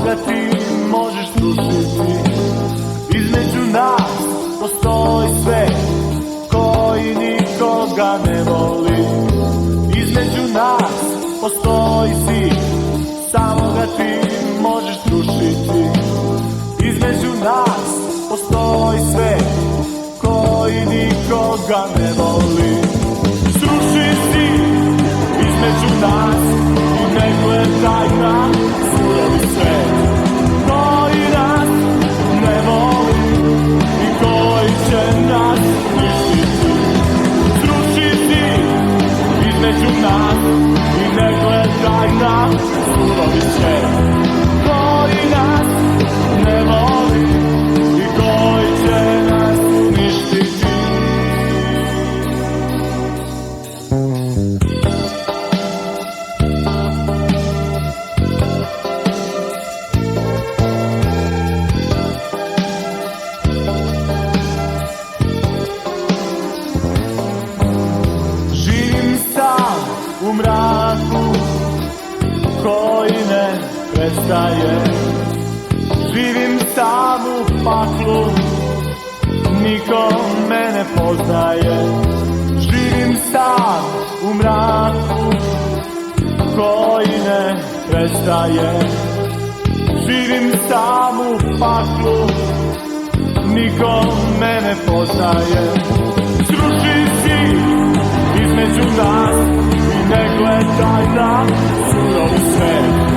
ga ti možeš srušiti. Između nas postoji svet koji nikoga ne voli. Između nas postoji si, samo ga ti možeš srušiti. Između nas postoji svet koji nikoga ne voli. Sruši si između nas i ne gledaj na surovi svet koji nas ne voli i koji će nas uništiti. Sruši si između nas i ne gledaj na surovi svet koji nas ne voli i koji će nas uništiti. Živim sam u mraku koji ne prestaje. Živim sam u paklu, niko me ne poznaje. Živim sam u mraku koji ne prestaje. Živim sam u paklu, niko me ne poznaje. Sruši si između nas i ne gledaj na surovi svet